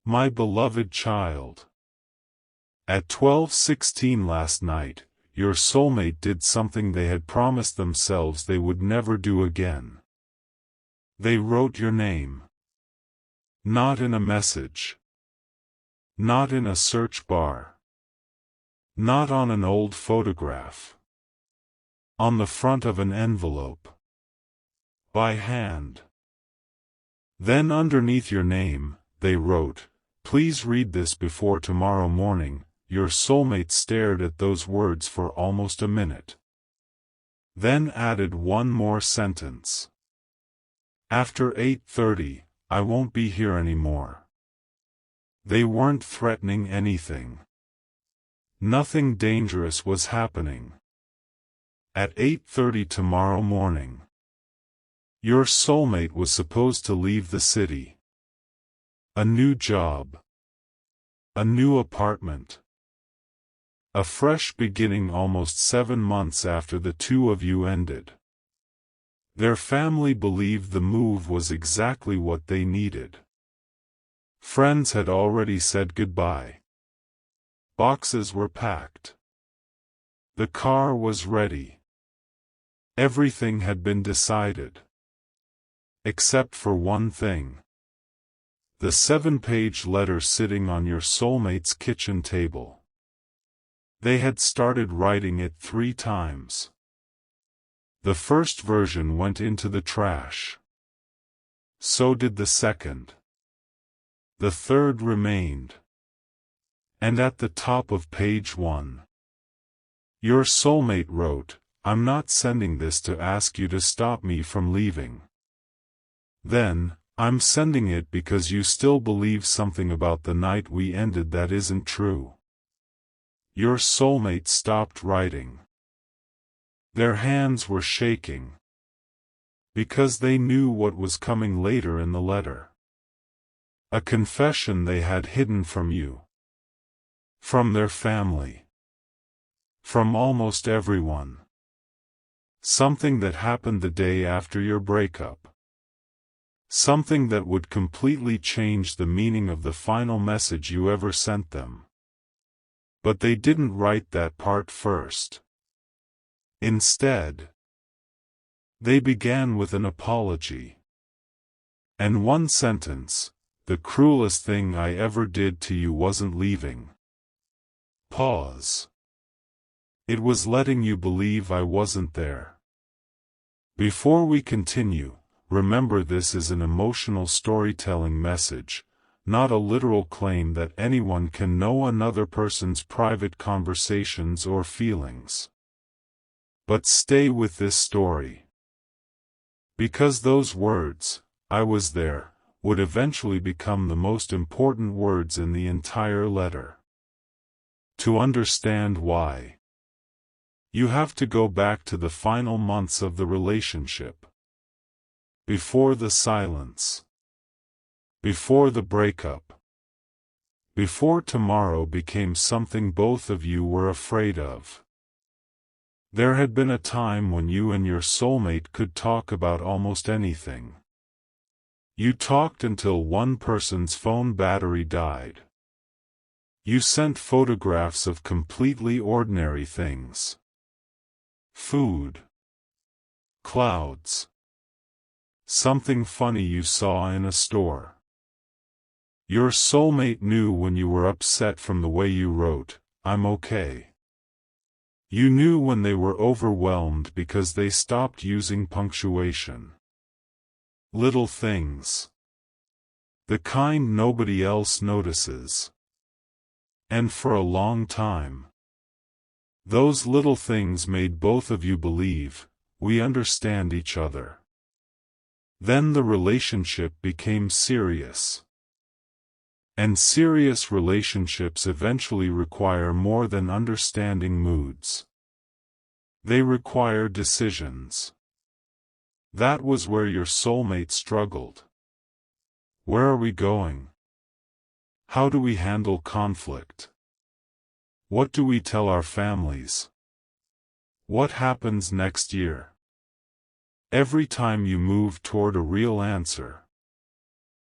My beloved child. At 12:16 last night, your soulmate did something they had promised themselves they would never do again. They wrote your name. Not in a message. Not in a search bar. Not on an old photograph. On the front of an envelope. By hand. Then underneath your name, they wrote, "Please read this before tomorrow morning." Your soulmate stared at those words for almost a minute. Then added one more sentence. After 8:30, I won't be here anymore. They weren't threatening anything. Nothing dangerous was happening. At 8:30 tomorrow morning. Your soulmate was supposed to leave the city. A new job. A new apartment. A fresh beginning almost 7 months after the two of you ended. Their family believed the move was exactly what they needed. Friends had already said goodbye. Boxes were packed. The car was ready. Everything had been decided. Except for one thing. The 7-page letter sitting on your soulmate's kitchen table. They had started writing it 3 times. The first version went into the trash. So did the second. The third remained. And at the top of page 1, your soulmate wrote, "I'm not sending this to ask you to stop me from leaving. Then, I'm sending it because you still believe something about the night we ended that isn't true." Your soulmate stopped writing. Their hands were shaking. Because they knew what was coming later in the letter. A confession they had hidden from you. From their family. From almost everyone. Something that happened the day after your breakup. Something that would completely change the meaning of the final message you ever sent them. But they didn't write that part first. Instead, they began with an apology. And one sentence, "The cruelest thing I ever did to you wasn't leaving." Pause. It was letting you believe I wasn't there. Before we continue, remember this is an emotional storytelling message, not a literal claim that anyone can know another person's private conversations or feelings. But stay with this story. Because those words, "I was there," would eventually become the most important words in the entire letter. To understand why, you have to go back to the final months of the relationship. Before the silence. Before the breakup. Before tomorrow became something both of you were afraid of. There had been a time when you and your soulmate could talk about almost anything. You talked until one person's phone battery died. You sent photographs of completely ordinary things. Food. Clouds. Something funny you saw in a store. Your soulmate knew when you were upset from the way you wrote, "I'm okay." You knew when they were overwhelmed because they stopped using punctuation. Little things. The kind nobody else notices. And for a long time, those little things made both of you believe, we understand each other. Then the relationship became serious. And serious relationships eventually require more than understanding moods. They require decisions. That was where your soulmate struggled. Where are we going? How do we handle conflict? What do we tell our families? What happens next year? Every time you move toward a real answer,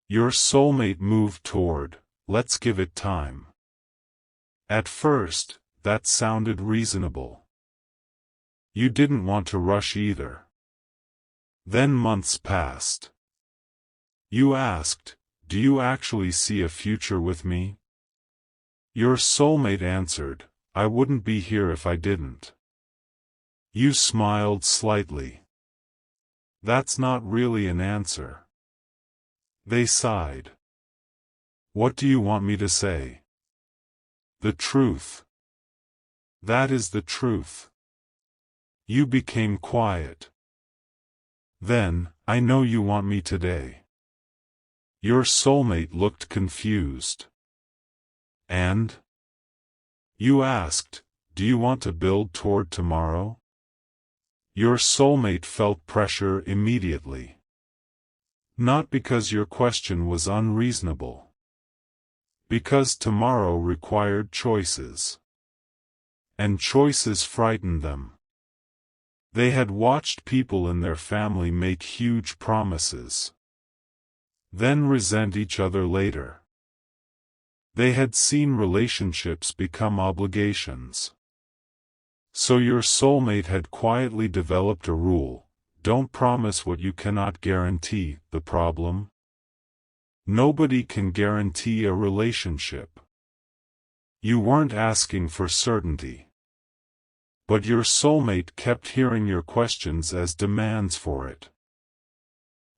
your soulmate moved toward let's give it time. At first, that sounded reasonable. You didn't want to rush either. Then months passed. You asked, "Do you actually see a future with me?" Your soulmate answered, "I wouldn't be here if I didn't." You smiled slightly. That's not really an answer. They sighed. What do you want me to say? The truth. That is the truth. You became quiet. Then, I know you want me today. Your soulmate looked confused. And? You asked, do you want to build toward tomorrow? Your soulmate felt pressure immediately. Not because your question was unreasonable. Because tomorrow required choices. And choices frightened them. They had watched people in their family make huge promises, then resent each other later. They had seen relationships become obligations. So your soulmate had quietly developed a rule: don't promise what you cannot guarantee. The problem? Nobody can guarantee a relationship. You weren't asking for certainty. But your soulmate kept hearing your questions as demands for it.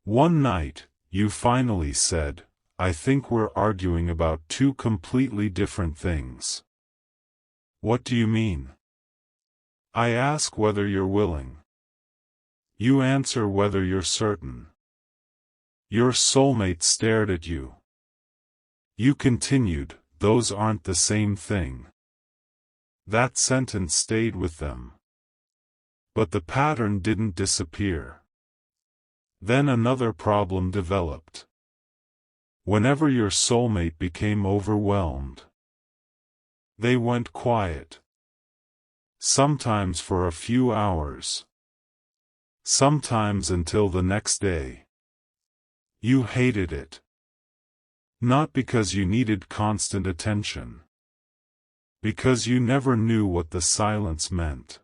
One night, you finally said, "I think we're arguing about two completely different things." What do you mean? I ask whether you're willing. You answer whether you're certain. Your soulmate stared at you. You continued, "Those aren't the same thing." That sentence stayed with them. But the pattern didn't disappear. Then another problem developed. Whenever your soulmate became overwhelmed, they went quiet. Sometimes for a few hours. Sometimes until the next day. You hated it. Not because you needed constant attention. Because you never knew what the silence meant.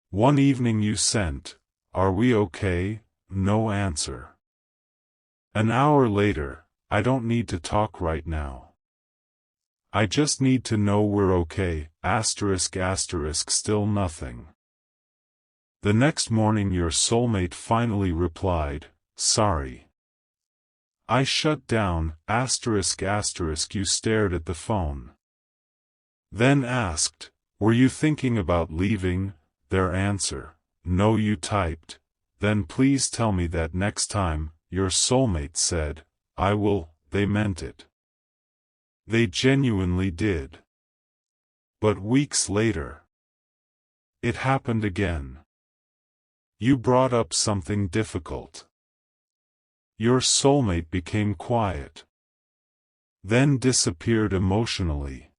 One evening you sent, "Are we okay?" No answer. An hour later, "I don't need to talk right now. I just need to know we're okay." Still nothing. The next morning your soulmate finally replied, "Sorry. I shut down." You stared at the phone. Then asked, "Were you thinking about leaving?" Their answer, "No." You typed, "Then please tell me that next time." Your soulmate said, "I will." They meant it. They genuinely did. But weeks later, it happened again. You brought up something difficult. Your soulmate became quiet. Then disappeared emotionally.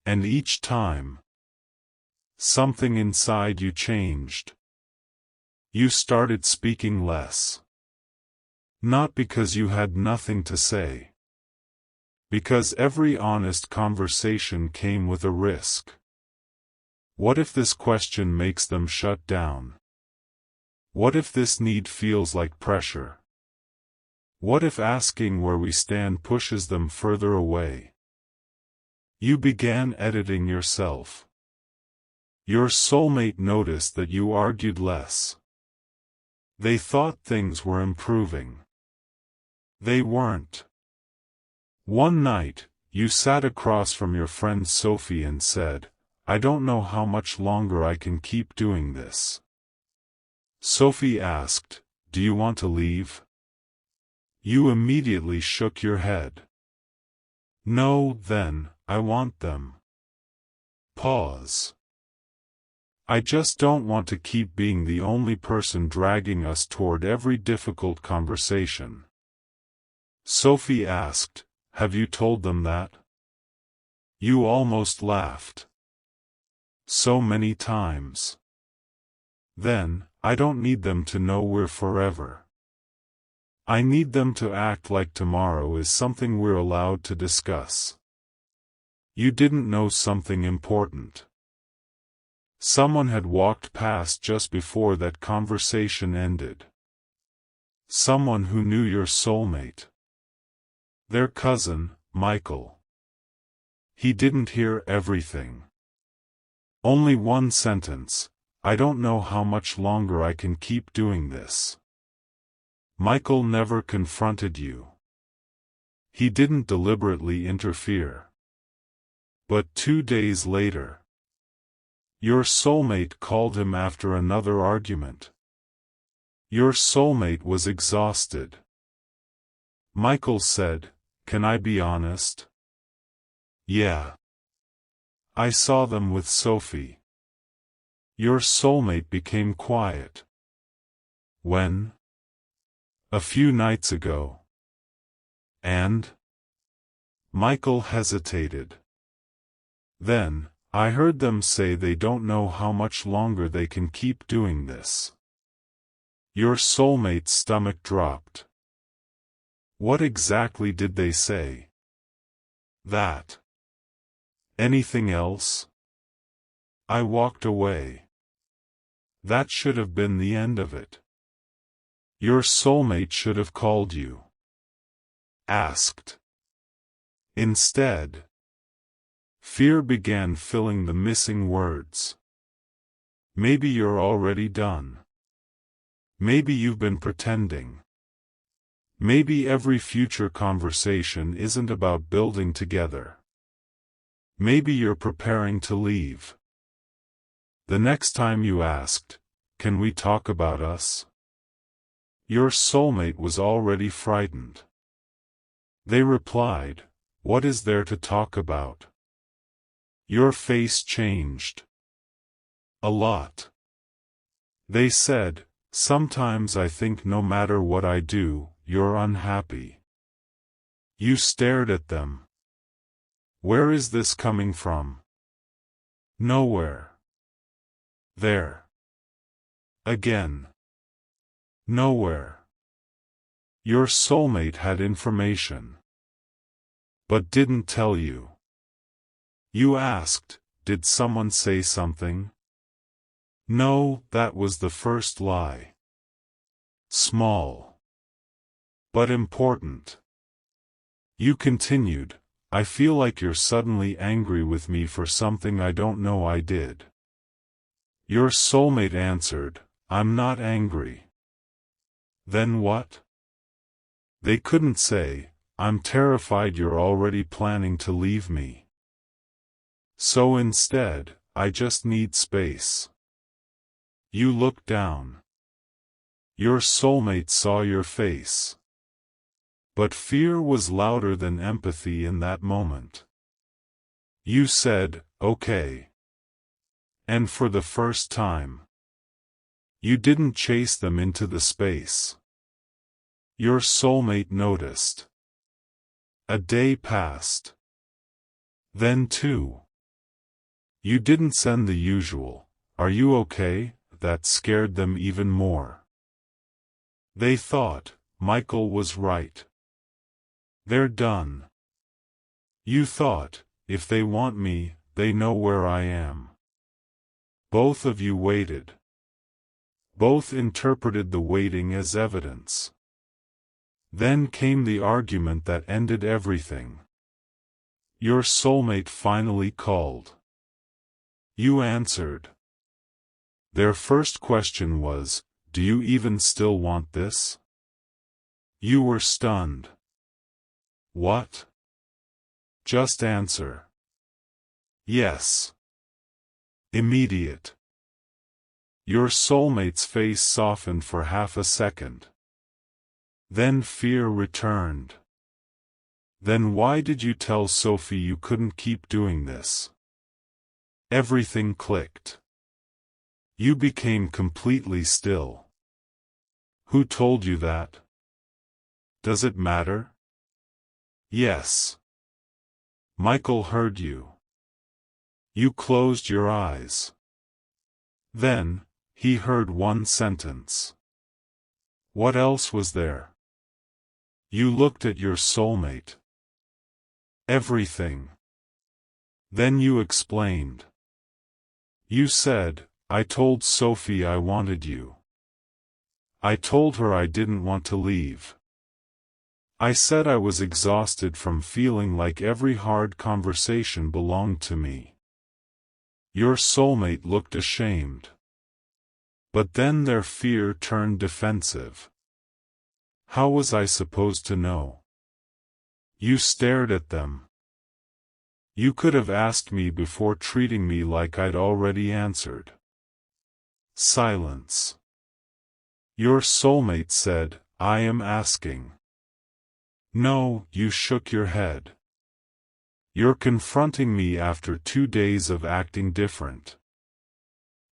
And each time, something inside you changed. You started speaking less. Not because you had nothing to say. Because every honest conversation came with a risk. What if this question makes them shut down? What if this need feels like pressure? What if asking where we stand pushes them further away? You began editing yourself. Your soulmate noticed that you argued less. They thought things were improving. They weren't. One night, you sat across from your friend Sophie and said, "I don't know how much longer I can keep doing this." Sophie asked, "Do you want to leave?" You immediately shook your head. "No." Then, "I want them." Pause. "I just don't want to keep being the only person dragging us toward every difficult conversation." Sophie asked, "Have you told them that?" You almost laughed. "So many times." Then, "I don't need them to know we're forever." I need them to act like tomorrow is something we're allowed to discuss. You didn't know something important. Someone had walked past just before that conversation ended. Someone who knew your soulmate. Their cousin, Michael. He didn't hear everything. Only one sentence: I don't know how much longer I can keep doing this. Michael never confronted you. He didn't deliberately interfere. But 2 days later, your soulmate called him after another argument. Your soulmate was exhausted. Michael said, "Can I be honest? Yeah. I saw them with Sophie." Your soulmate became quiet. When? A few nights ago. And? Michael hesitated. Then, I heard them say they don't know how much longer they can keep doing this. Your soulmate's stomach dropped. What exactly did they say? That. Anything else? I walked away. That should have been the end of it. Your soulmate should have called you. Asked. Instead, fear began filling the missing words. Maybe you're already done. Maybe you've been pretending. Maybe every future conversation isn't about building together. Maybe you're preparing to leave. The next time you asked, "Can we talk about us?" your soulmate was already frightened. They replied, "What is there to talk about?" Your face changed. A lot. They said, "Sometimes I think no matter what I do, you're unhappy." You stared at them. Where is this coming from? Nowhere. There. Again. Nowhere. Your soulmate had information. But didn't tell you. You asked, "Did someone say something?" No, that was the first lie. Small. But important. You continued, "I feel like you're suddenly angry with me for something I don't know I did." Your soulmate answered, "I'm not angry." Then what? They couldn't say, "I'm terrified you're already planning to leave me. So instead, I just need space." You looked down. Your soulmate saw your face. But fear was louder than empathy in that moment. You said, "Okay." And for the first time, you didn't chase them into the space. Your soulmate noticed. A day passed. Then 2. You didn't send the usual, "Are you okay?" That scared them even more. They thought, Michael was right. They're done. You thought, if they want me, they know where I am. Both of you waited. Both interpreted the waiting as evidence. Then came the argument that ended everything. Your soulmate finally called. You answered. Their first question was, "Do you even still want this?" You were stunned. What? Just answer. Yes. Immediate. Your soulmate's face softened for half a second. Then fear returned. Then why did you tell Sophie you couldn't keep doing this? Everything clicked. You became completely still. Who told you that? Does it matter? Yes. Michael heard you. You closed your eyes. Then, he heard one sentence. What else was there? You looked at your soulmate. Everything. Then you explained. You said, I told Sophie I wanted you. I told her I didn't want to leave. I said I was exhausted from feeling like every hard conversation belonged to me. Your soulmate looked ashamed. But then their fear turned defensive. How was I supposed to know? You stared at them. You could have asked me before treating me like I'd already answered. Silence. Your soulmate said, I am asking. No, you shook your head. You're confronting me after 2 days of acting different.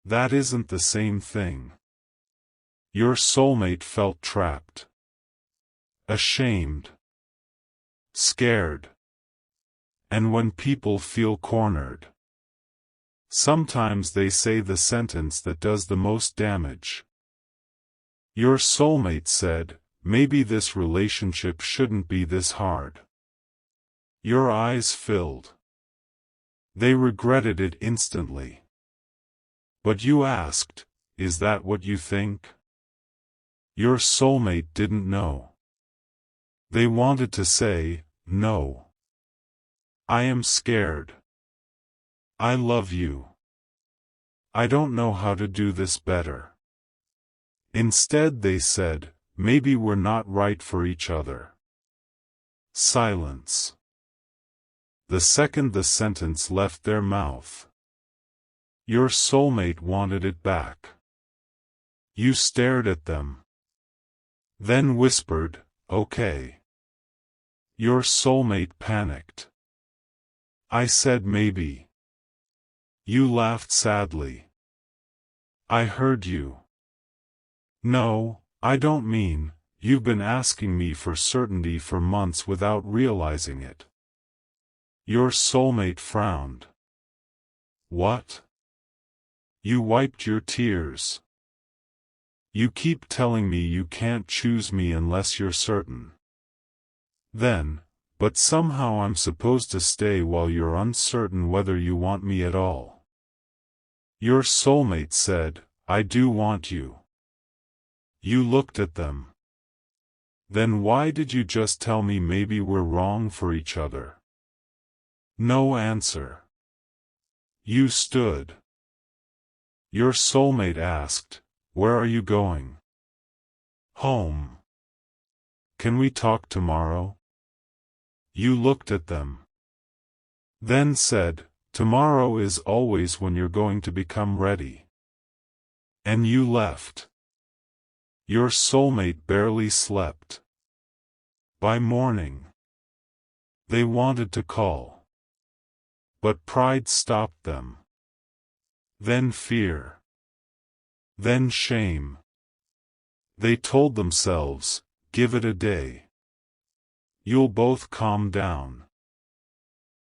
That isn't the same thing. Your soulmate felt trapped. Ashamed. Scared. And when people feel cornered, sometimes they say the sentence that does the most damage. Your soulmate said, maybe this relationship shouldn't be this hard. Your eyes filled. They regretted it instantly. But you asked, is that what you think? Your soulmate didn't know. They wanted to say, no. I am scared. I love you. I don't know how to do this better. Instead they said, maybe we're not right for each other. Silence. The second the sentence left their mouth, your soulmate wanted it back. You stared at them. Then whispered, okay. Your soulmate panicked. I said maybe. You laughed sadly. I heard you. No, I don't mean, you've been asking me for certainty for months without realizing it. Your soulmate frowned. What? You wiped your tears. You keep telling me you can't choose me unless you're certain. Then, but somehow I'm supposed to stay while you're uncertain whether you want me at all. Your soulmate said, I do want you. You looked at them. Then why did you just tell me maybe we're wrong for each other? No answer. You stood. Your soulmate asked, where are you going? Home. Can we talk tomorrow? You looked at them. Then said, tomorrow is always when you're going to become ready. And you left. Your soulmate barely slept. By morning, they wanted to call. But pride stopped them. Then fear. Then shame. They told themselves, give it a day. You'll both calm down.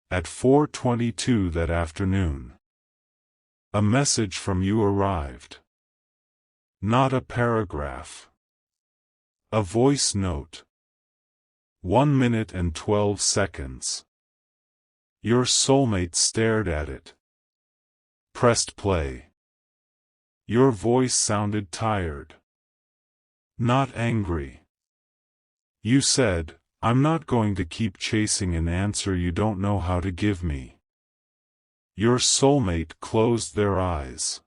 At 4:22 that afternoon, a message from you arrived. Not a paragraph. A voice note. 1 minute and 12 seconds. Your soulmate stared at it. Pressed play. Your voice sounded tired. Not angry. You said, I'm not going to keep chasing an answer you don't know how to give me. Your soulmate closed their eyes.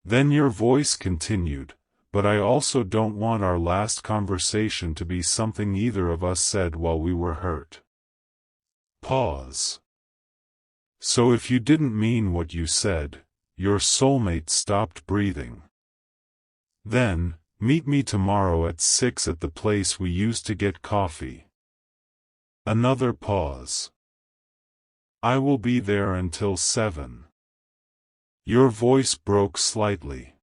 Then your voice continued, but I also don't want our last conversation to be something either of us said while we were hurt. Pause. So if you didn't mean what you said, your soulmate stopped breathing. Then, meet me tomorrow at 6 at the place we used to get coffee. Another pause. I will be there until 7. Your voice broke slightly.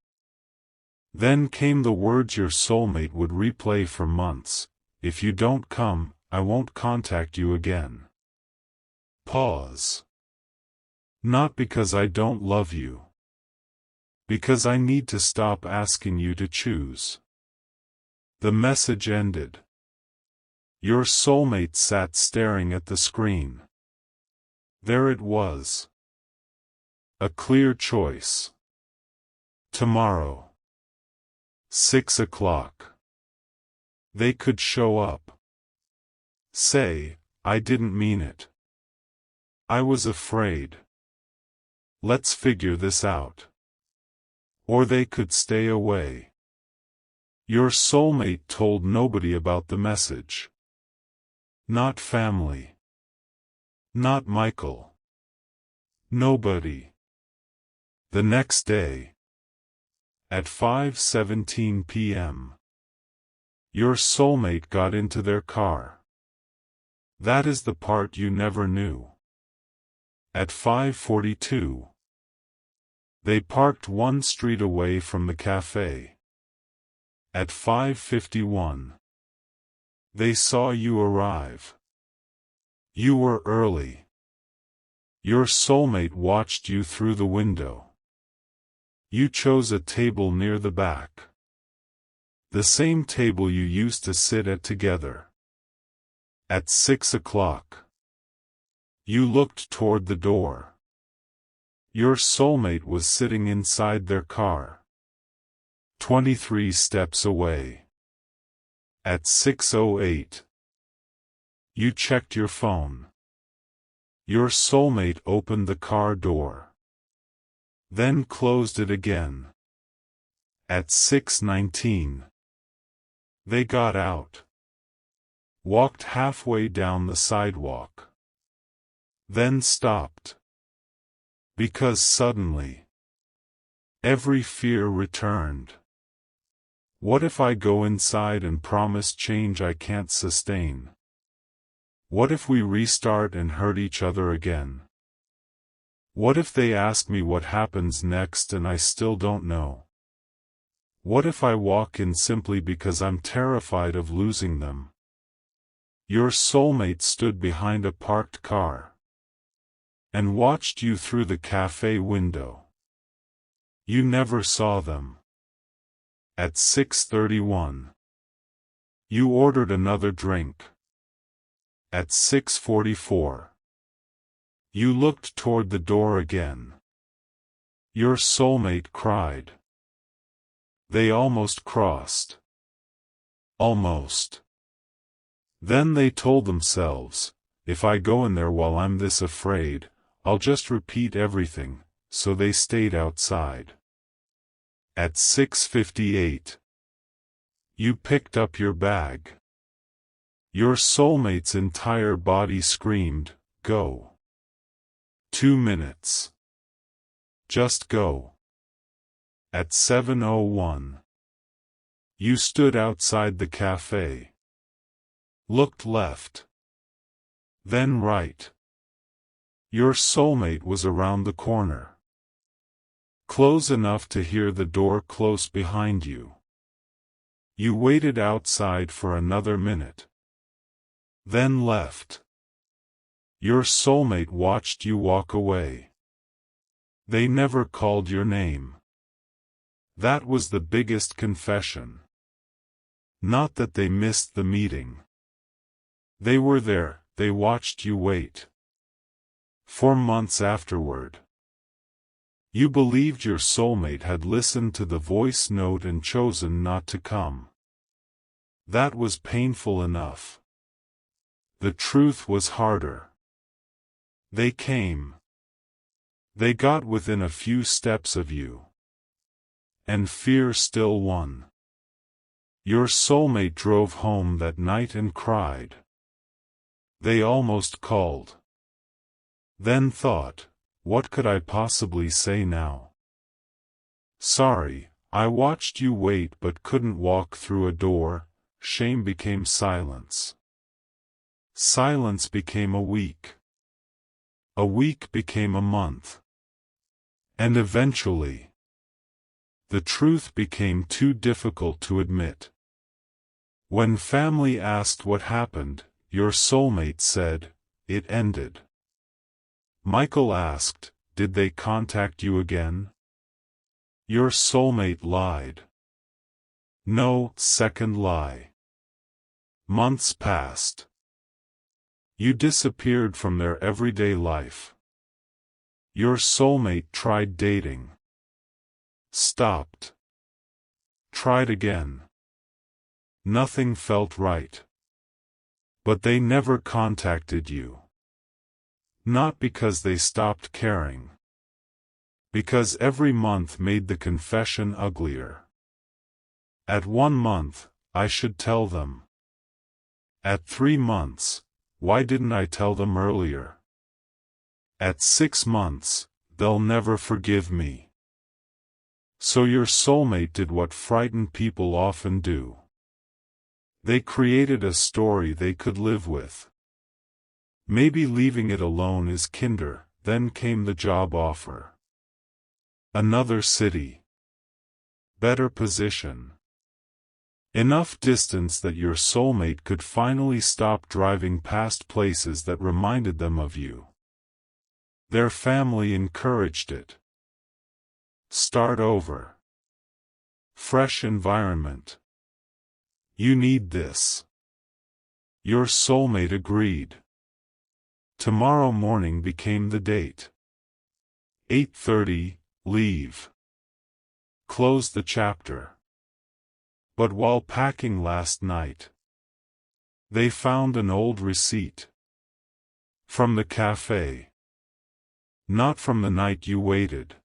Then came the words your soulmate would replay for months, if you don't come, I won't contact you again. Pause. Not because I don't love you. Because I need to stop asking you to choose. The message ended. Your soulmate sat staring at the screen. There it was. A clear choice. Tomorrow. 6 o'clock. They could show up. Say, I didn't mean it. I was afraid. Let's figure this out. Or they could stay away. Your soulmate told nobody about the message. Not family. Not Michael. Nobody. The next day. At 5:17 p.m. Your soulmate got into their car. That is the part you never knew. At 5:42. They parked one street away from the cafe. At 5:51. They saw you arrive. You were early. Your soulmate watched you through the window. You chose a table near the back. The same table you used to sit at together. At 6 o'clock. You looked toward the door. Your soulmate was sitting inside their car. 23 steps away. At 6:08. You checked your phone. Your soulmate opened the car door. Then closed it again. At 6:19. They got out. Walked halfway down the sidewalk. Then stopped. Because suddenly, every fear returned. What if I go inside and promise change I can't sustain? What if we restart and hurt each other again? What if they ask me what happens next and I still don't know? What if I walk in simply because I'm terrified of losing them? Your soulmate stood behind a parked car and watched you through the cafe window. You never saw them. At 6:31. You ordered another drink. At 6:44. You looked toward the door again. Your soulmate cried. They almost crossed. Almost. Then they told themselves, if I go in there while I'm this afraid, I'll just repeat everything, so they stayed outside. At 6:58. You picked up your bag. Your soulmate's entire body screamed, go. 2 minutes. Just go. At 7:01. You stood outside the cafe. Looked left. Then right. Your soulmate was around the corner. Close enough to hear the door close behind you. You waited outside for another minute. Then left. Your soulmate watched you walk away. They never called your name. That was the biggest confession. Not that they missed the meeting. They were there, they watched you wait. For months afterward. You believed your soulmate had listened to the voice note and chosen not to come. That was painful enough. The truth was harder. They came. They got within a few steps of you. And fear still won. Your soulmate drove home that night and cried. They almost called. Then thought, what could I possibly say now? Sorry, I watched you wait but couldn't walk through a door. Shame became silence. Silence became a week. A week became a month. And eventually, the truth became too difficult to admit. When family asked what happened, your soulmate said, it ended. Michael asked, did they contact you again? Your soulmate lied. No, second lie. Months passed. You disappeared from their everyday life. Your soulmate tried dating. Stopped. Tried again. Nothing felt right. But they never contacted you. Not because they stopped caring. Because every month made the confession uglier. At 1 month, I should tell them. At 3 months, why didn't I tell them earlier? At 6 months, they'll never forgive me. So your soulmate did what frightened people often do. They created a story they could live with. Maybe leaving it alone is kinder. Then came the job offer. Another city. Better position. Enough distance that your soulmate could finally stop driving past places that reminded them of you. Their family encouraged it. Start over. Fresh environment. You need this. Your soulmate agreed. Tomorrow morning became the date. 8:30, leave. Close the chapter. But while packing last night, they found an old receipt. From the cafe. Not from the night you waited.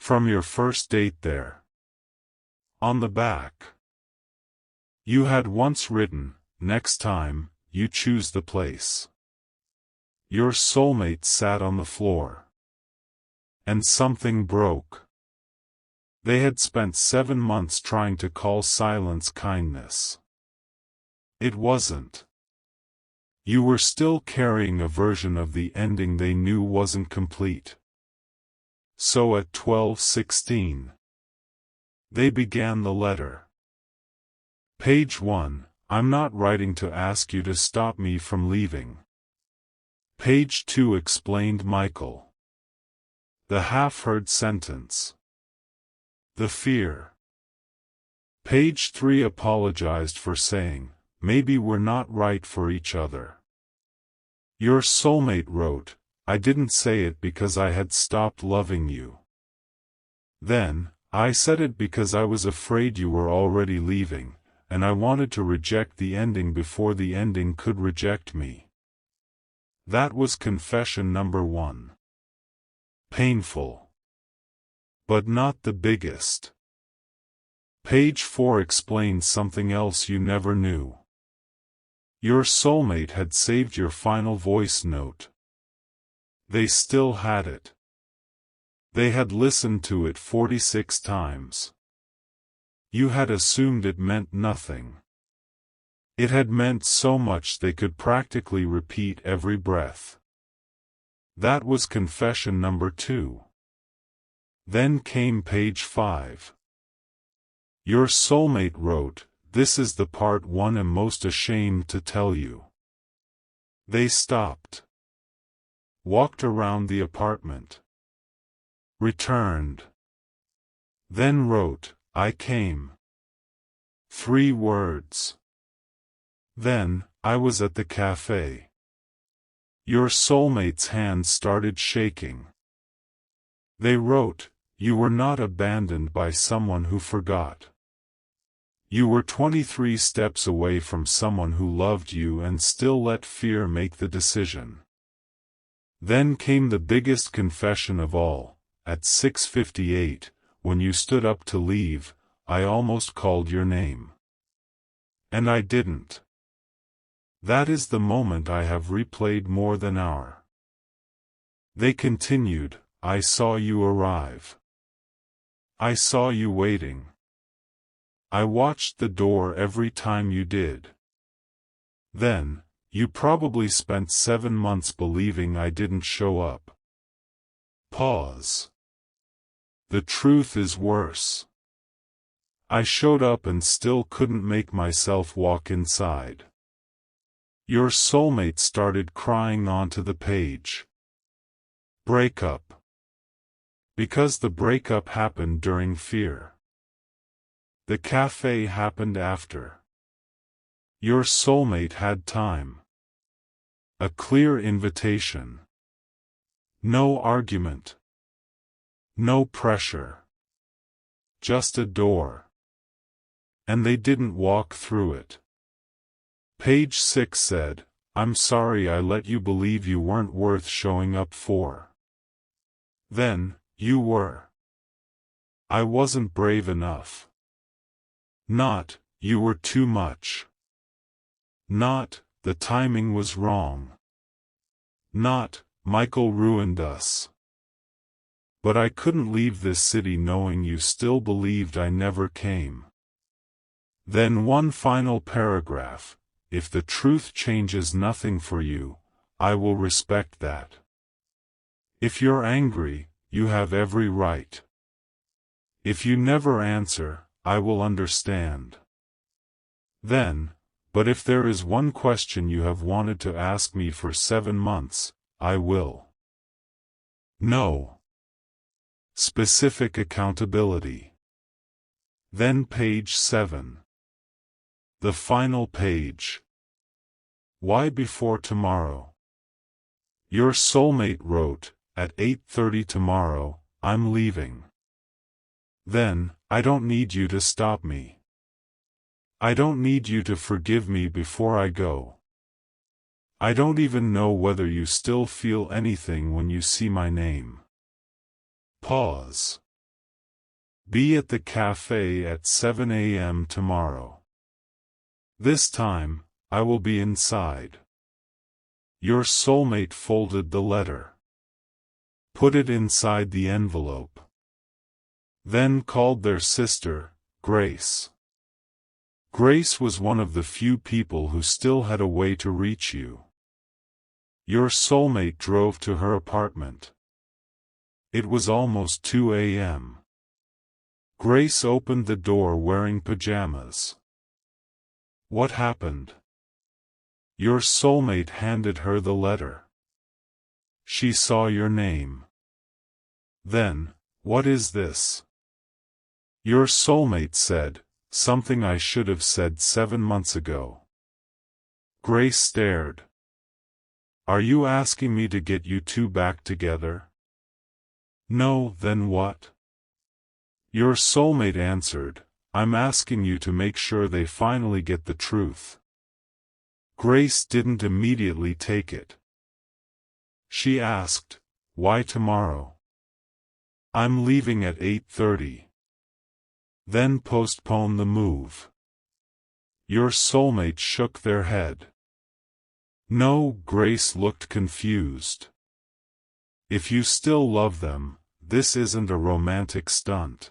From your first date there. On the back. You had once written, next time, you choose the place. Your soulmate sat on the floor. And something broke. They had spent 7 months trying to call silence kindness. It wasn't. You were still carrying a version of the ending they knew wasn't complete. So at 12:16, they began the letter. Page 1, I'm not writing to ask you to stop me from leaving. Page 2 explained Michael. The half-heard sentence. The fear. Page 3 apologized for saying, maybe we're not right for each other. Your soulmate wrote, I didn't say it because I had stopped loving you. Then, I said it because I was afraid you were already leaving, and I wanted to reject the ending before the ending could reject me. That was confession number 1. Painful. But not the biggest. Page 4 explains something else you never knew. Your soulmate had saved your final voice note. They still had it. They had listened to it 46 times. You had assumed it meant nothing. It had meant so much they could practically repeat every breath. That was confession number 2. Then came page 5. Your soulmate wrote, this is the part 1 I'm most ashamed to tell you. They stopped. Walked around the apartment. Returned. Then wrote, I came. 3 words. Then, I was at the cafe. Your soulmate's hands started shaking. They wrote, you were not abandoned by someone who forgot. You were 23 steps away from someone who loved you and still let fear make the decision. Then came the biggest confession of all. At 6:58, when you stood up to leave, I almost called your name. And I didn't. That is the moment I have replayed more than hour. They continued, I saw you arrive. I saw you waiting. I watched the door every time you did. Then, you probably spent 7 months believing I didn't show up. Pause. The truth is worse. I showed up and still couldn't make myself walk inside. Your soulmate started crying onto the page. Breakup. Because the breakup happened during fear. The cafe happened after. Your soulmate had time. A clear invitation. No argument. No pressure. Just a door. And they didn't walk through it. Page 6 said, "I'm sorry I let you believe you weren't worth showing up for. Then, you were. I wasn't brave enough. Not, you were too much. Not, the timing was wrong. Not, Michael ruined us. But I couldn't leave this city knowing you still believed I never came." Then one final paragraph, "If the truth changes nothing for you, I will respect that. If you're angry, you have every right. If you never answer, I will understand. Then, but if there is one question you have wanted to ask me for 7 months, I will. No. Specific accountability." Then page 7. The final page. Why before tomorrow? Your soulmate wrote, "At 8:30 tomorrow, I'm leaving. Then, I don't need you to stop me. I don't need you to forgive me before I go. I don't even know whether you still feel anything when you see my name." Pause. Be at the cafe at 7 a.m. tomorrow. This time, I will be inside. Your soulmate folded the letter. Put it inside the envelope. Then called their sister, Grace. Grace was one of the few people who still had a way to reach you. Your soulmate drove to her apartment. It was almost 2 a.m. Grace opened the door wearing pajamas. What happened? Your soulmate handed her the letter. She saw your name. Then, "What is this?" Your soulmate said, "Something I should have said 7 months ago." Grace stared. "Are you asking me to get you two back together?" "No, then what?" Your soulmate answered, "I'm asking you to make sure they finally get the truth." Grace didn't immediately take it. She asked, "Why tomorrow?" "I'm leaving at 8:30. Then postpone the move." Your soulmate shook their head. No, Grace looked confused. "If you still love them, this isn't a romantic stunt."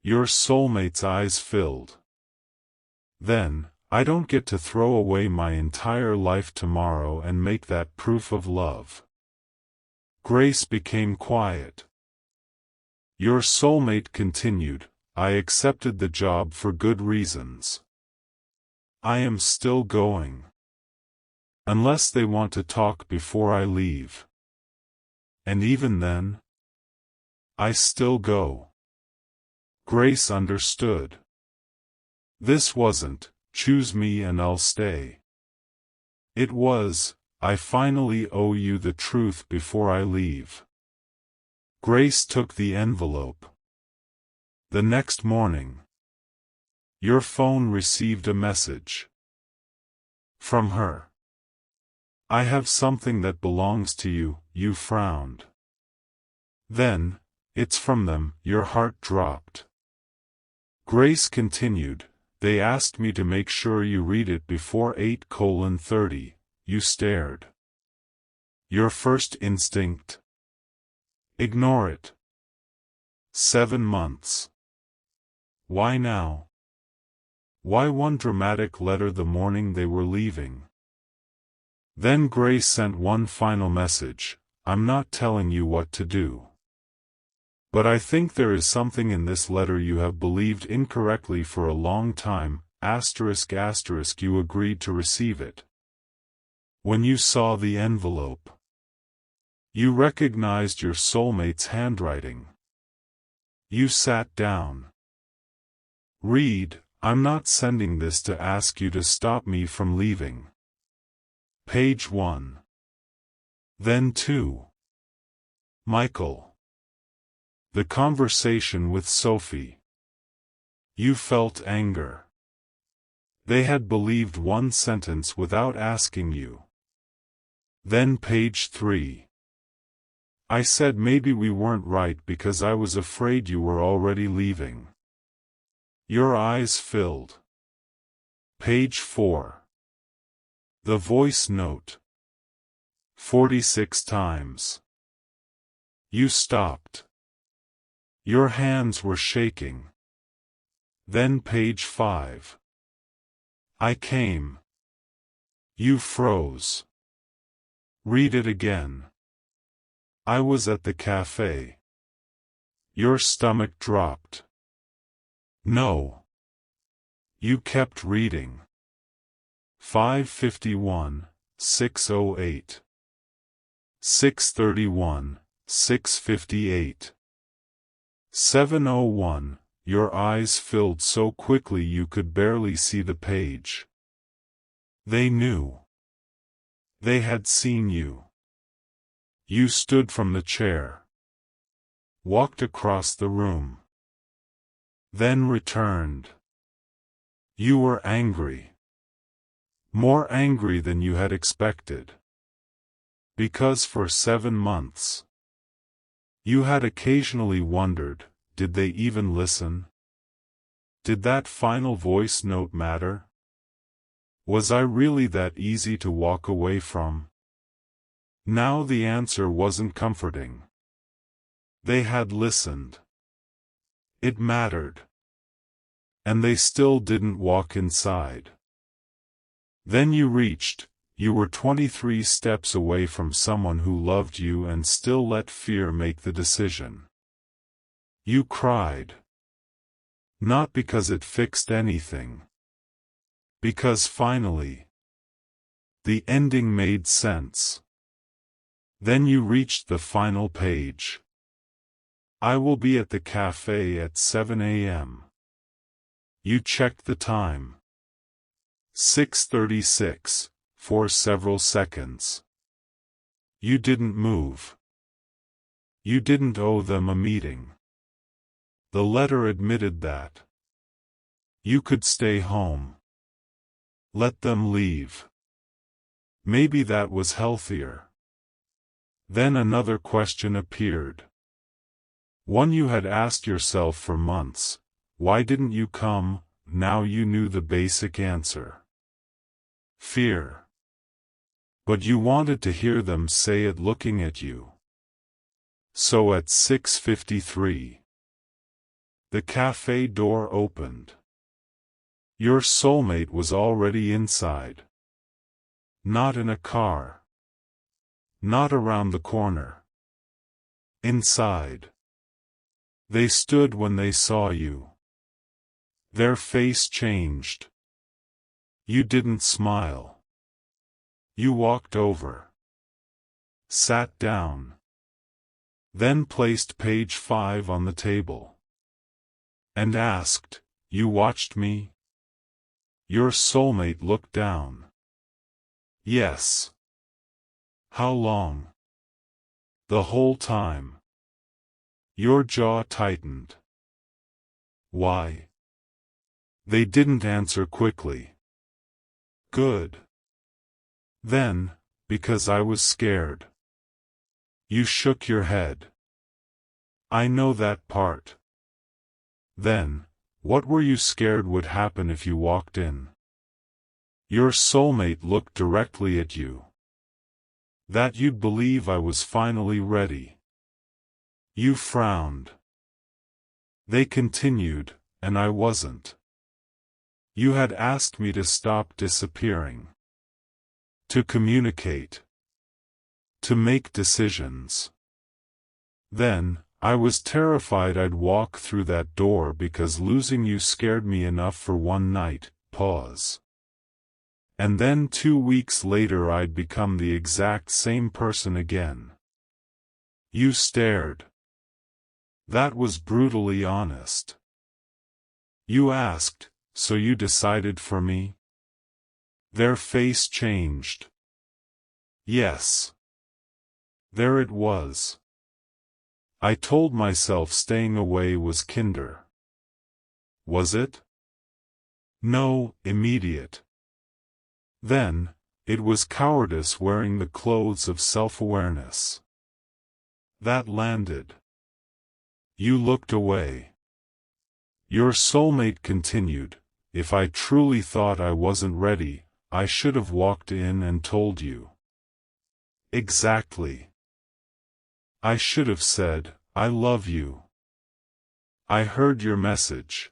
Your soulmate's eyes filled. "Then, I don't get to throw away my entire life tomorrow and make that proof of love." Grace became quiet. Your soulmate continued, "I accepted the job for good reasons. I am still going. Unless they want to talk before I leave. And even then, I still go." Grace understood. This wasn't, "Choose me and I'll stay." It was, "I finally owe you the truth before I leave." Grace took the envelope. The next morning, your phone received a message. From her. "I have something that belongs to you," you frowned. Then, "It's from them," your heart dropped. Grace continued, "They asked me to make sure you read it before 8:30, you stared. Your first instinct? Ignore it. 7 months. Why now? Why one dramatic letter the morning they were leaving? Then Grace sent one final message, "I'm not telling you what to do. But I think there is something in this letter you have believed incorrectly for a long time, **** you agreed to receive it. When you saw the envelope, you recognized your soulmate's handwriting. You sat down. Read, I'm not sending this to ask you to stop me from leaving. Page 1. Then 2. Michael. The conversation with Sophie. You felt anger. They had believed one sentence without asking you. Then page 3. I said maybe we weren't right because I was afraid you were already leaving. Your eyes filled. Page 4. The voice note. 46 times. You stopped. Your hands were shaking. Then page 5. I came. You froze. Read it again. I was at the cafe. Your stomach dropped. No. You kept reading. 5:51, 6:08. 6:31, 6:58. 7:01, your eyes filled so quickly you could barely see the page. They knew. They had seen you. You stood from the chair. Walked across the room. Then returned. You were angry. More angry than you had expected. Because for 7 months, you had occasionally wondered, did they even listen? Did that final voice note matter? Was I really that easy to walk away from? Now the answer wasn't comforting. They had listened. It mattered. And they still didn't walk inside. Then you were 23 steps away from someone who loved you and still let fear make the decision. You cried. Not because it fixed anything. Because finally, the ending made sense. Then you reached the final page. I will be at the cafe at 7 a.m. You checked the time. 6:36, for several seconds. You didn't move. You didn't owe them a meeting. The letter admitted that. You could stay home. Let them leave. Maybe that was healthier. Then another question appeared. One you had asked yourself for months. Why didn't you come? Now you knew the basic answer. Fear. But you wanted to hear them say it looking at you. So at 6:53, the cafe door opened. Your soulmate was already inside. Not in a car. Not around the corner. Inside. They stood when they saw you. Their face changed. You didn't smile. You walked over. Sat down. Then placed page 5 on the table. And asked, "You watched me?" Your soulmate looked down. Yes. How long? The whole time. Your jaw tightened. Why? They didn't answer quickly. Good. Then, because I was scared. You shook your head. I know that part. Then, what were you scared would happen if you walked in? Your soulmate looked directly at you. That you'd believe I was finally ready. You frowned. They continued, and I wasn't. You had asked me to stop disappearing. To communicate. To make decisions. Then, I was terrified I'd walk through that door because losing you scared me enough for one night. Pause. And then 2 weeks later I'd become the exact same person again. You stared. That was brutally honest. You asked, So you decided for me? Their face changed. Yes. There it was. I told myself staying away was kinder. Was it? No, immediate. Then, it was cowardice wearing the clothes of self-awareness. That landed. You looked away. Your soulmate continued, if I truly thought I wasn't ready, I should have walked in and told you. Exactly. I should have said, I love you. I heard your message.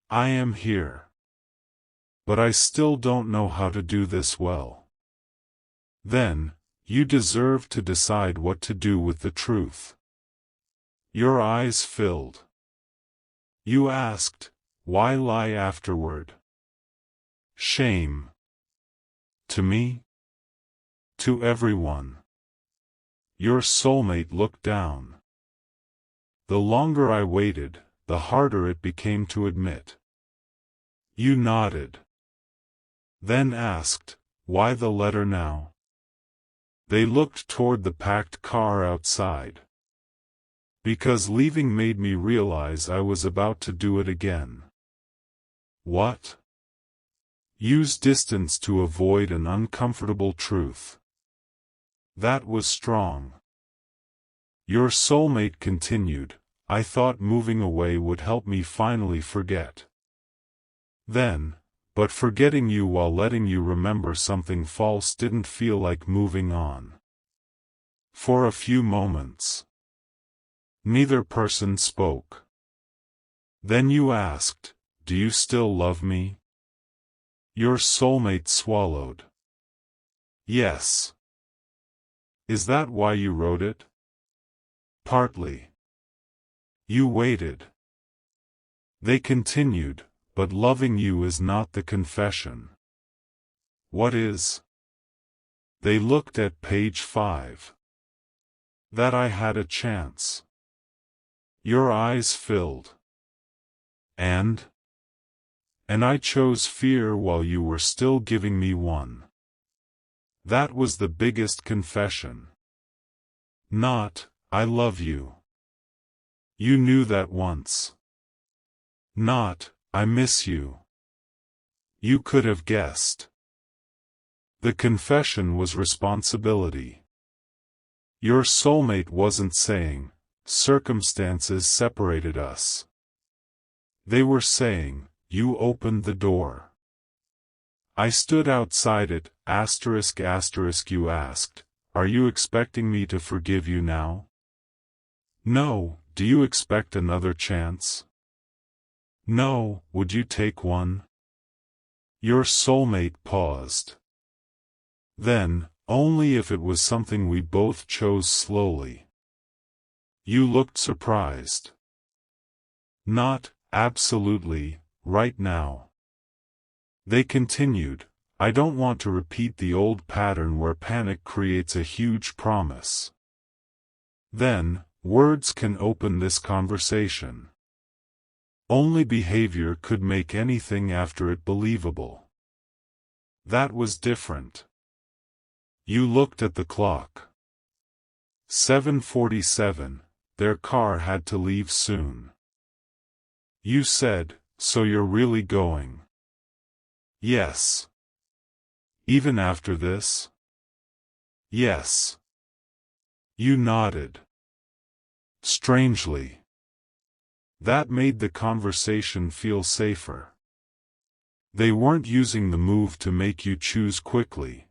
I am here. But I still don't know how to do this well. Then, you deserve to decide what to do with the truth. Your eyes filled. You asked, why lie afterward? Shame. To me? To everyone. Your soulmate looked down. The longer I waited, the harder it became to admit. You nodded. Then asked, why the letter now? They looked toward the packed car outside. Because leaving made me realize I was about to do it again. What? Use distance to avoid an uncomfortable truth. That was strong. Your soulmate continued, I thought moving away would help me finally forget. Then, but forgetting you while letting you remember something false didn't feel like moving on. For a few moments. Neither person spoke. Then you asked, do you still love me? Your soulmate swallowed. Yes. Is that why you wrote it? Partly. You waited. They continued, but loving you is not the confession. What is? They looked at page 5. That I had a chance. Your eyes filled. And I chose fear while you were still giving me one. That was the biggest confession. Not, I love you. You knew that once. Not, I miss you. You could have guessed. The confession was responsibility. Your soulmate wasn't saying, circumstances separated us. They were saying, you opened the door. I stood outside it, **** you asked, are you expecting me to forgive you now? No, do you expect another chance? No, would you take one? Your soulmate paused. Then, only if it was something we both chose slowly. You looked surprised. Not, absolutely, right now. They continued, I don't want to repeat the old pattern where panic creates a huge promise. Then, words can open this conversation. Only behavior could make anything after it believable. That was different. You looked at the clock. 7:47, their car had to leave soon. You said, so you're really going? Yes. Even after this? Yes. You nodded. Strangely. That made the conversation feel safer. They weren't using the move to make you choose quickly.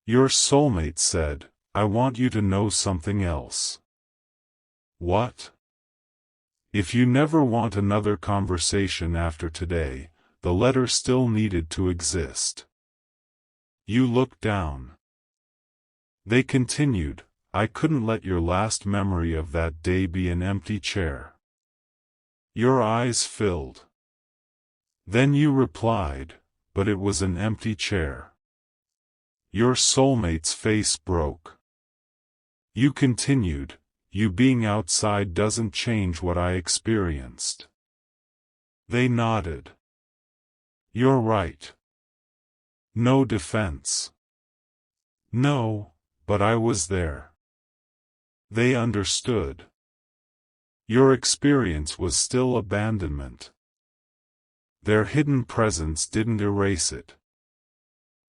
Your soulmate said, I want you to know something else. What? If you never want another conversation after today, the letter still needed to exist. You looked down. They continued, I couldn't let your last memory of that day be an empty chair. Your eyes filled. Then you replied, but it was an empty chair. Your soulmate's face broke. You continued, you being outside doesn't change what I experienced. They nodded. You're right. No defense. No, but I was there. They understood. Your experience was still abandonment. Their hidden presence didn't erase it.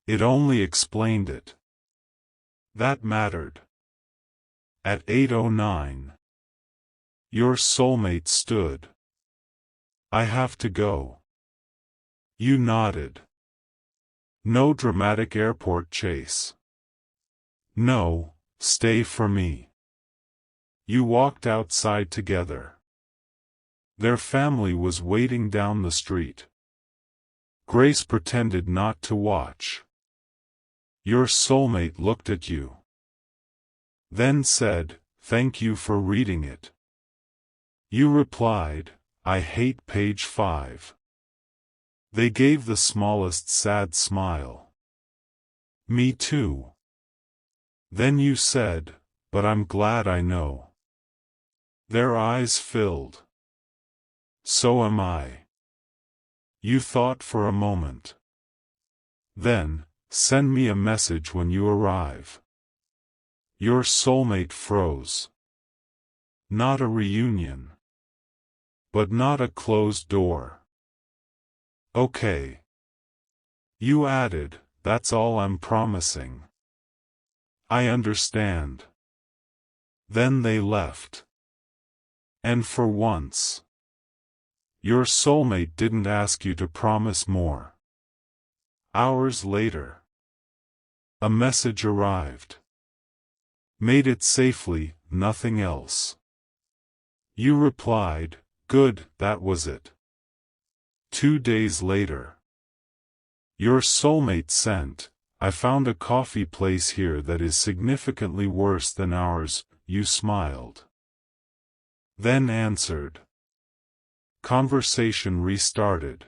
It only explained it. That mattered. At 8:09, your soulmate stood. I have to go. You nodded. No dramatic airport chase. No, stay for me. You walked outside together. Their family was waiting down the street. Grace pretended not to watch. Your soulmate looked at you. Then said, "Thank you for reading it." You replied, "I hate page 5. They gave the smallest sad smile. Me too. Then you said, "But I'm glad I know." Their eyes filled. So am I. You thought for a moment. Then, send me a message when you arrive. Your soulmate froze. Not a reunion. But not a closed door. Okay. You added, "That's all I'm promising." I understand. Then they left. And for once, your soulmate didn't ask you to promise more. Hours later, a message arrived. Made it safely, nothing else. You replied, "Good, that was it." 2 days later, your soulmate sent, "I found a coffee place here that is significantly worse than ours." You smiled. Then answered. Conversation restarted.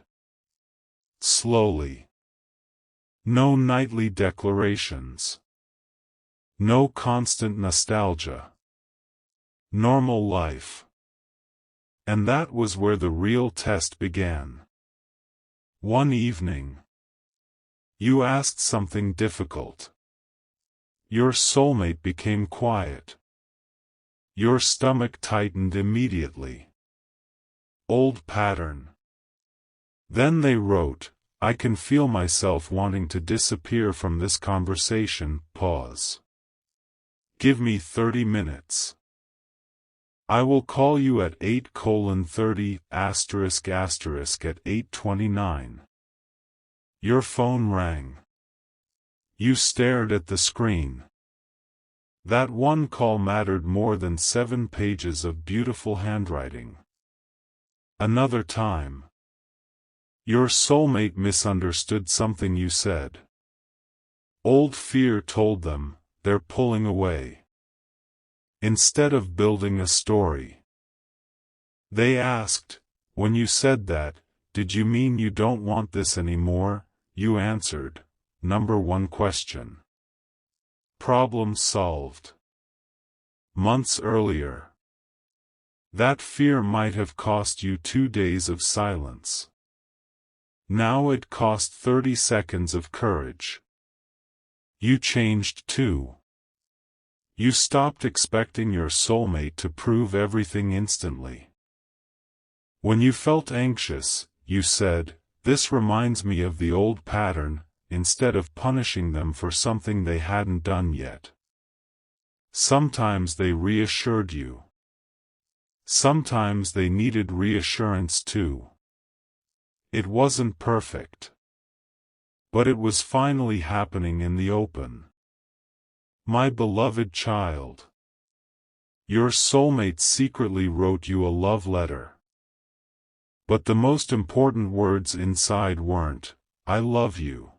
Slowly. No nightly declarations. No constant nostalgia. Normal life. And that was where the real test began. One evening, you asked something difficult. Your soulmate became quiet. Your stomach tightened immediately. Old pattern. Then they wrote, "I can feel myself wanting to disappear from this conversation." Pause. Give me 30 minutes. I will call you at 8:30 at 8:29. Your phone rang. You stared at the screen. That one call mattered more than 7 pages of beautiful handwriting. Another time. Your soulmate misunderstood something you said. Old fear told them, they're pulling away. Instead of building a story. They asked, when you said that, "Did you mean you don't want this anymore?" You answered, "Number one question." Problem solved. Months earlier. That fear might have cost you 2 days of silence. Now it cost 30 seconds of courage. You changed too. You stopped expecting your soulmate to prove everything instantly. When you felt anxious, you said, "This reminds me of the old pattern," instead of punishing them for something they hadn't done yet. Sometimes they reassured you. Sometimes they needed reassurance too. It wasn't perfect. But it was finally happening in the open. My beloved child. Your soulmate secretly wrote you a love letter. But the most important words inside weren't, "I love you."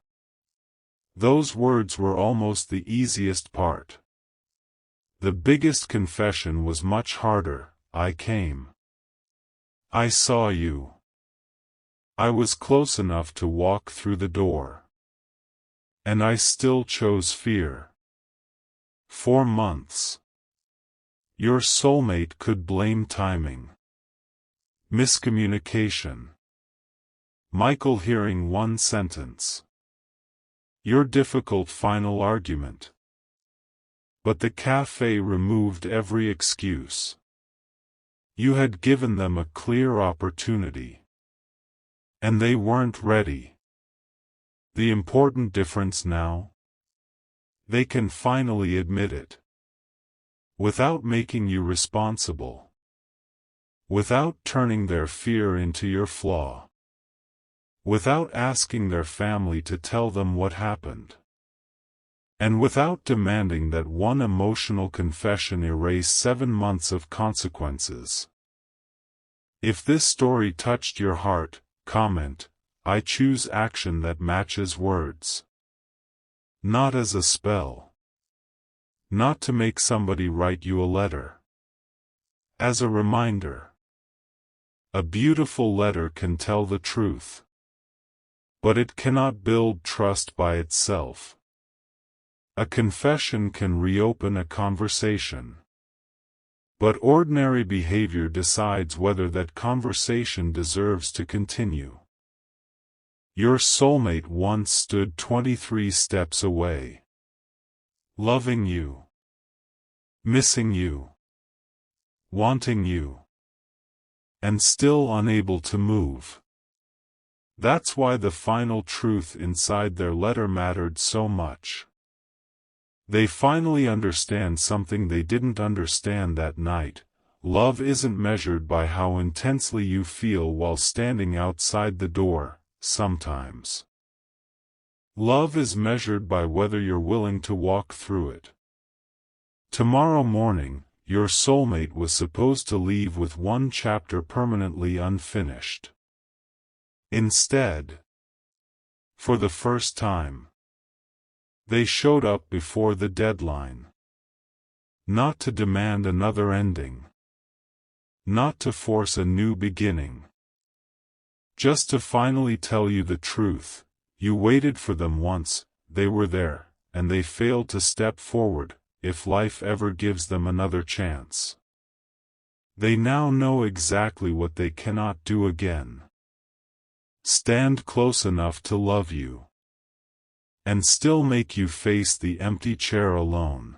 Those words were almost the easiest part. The biggest confession was much harder. "I came. I saw you. I was close enough to walk through the door. And I still chose fear." 4 months. Your soulmate could blame timing. Miscommunication. Michael hearing one sentence. Your difficult final argument. But the cafe removed every excuse. You had given them a clear opportunity. And they weren't ready. The important difference now? They can finally admit it. Without making you responsible. Without turning their fear into your flaw. Without asking their family to tell them what happened. And without demanding that one emotional confession erase 7 months of consequences. If this story touched your heart, comment, I choose action that matches words. Not as a spell. Not to make somebody write you a letter. As a reminder. A beautiful letter can tell the truth. But it cannot build trust by itself. A confession can reopen a conversation. But ordinary behavior decides whether that conversation deserves to continue. Your soulmate once stood 23 steps away. Loving you. Missing you. Wanting you. And still unable to move. That's why the final truth inside their letter mattered so much. They finally understand something they didn't understand that night. Love isn't measured by how intensely you feel while standing outside the door, sometimes. Love is measured by whether you're willing to walk through it. Tomorrow morning, your soulmate was supposed to leave with one chapter permanently unfinished. Instead, for the first time, they showed up before the deadline. Not to demand another ending. Not to force a new beginning. Just to finally tell you the truth. You waited for them once, they were there, and they failed to step forward, if life ever gives them another chance. They now know exactly what they cannot do again. Stand close enough to love you. And still make you face the empty chair alone.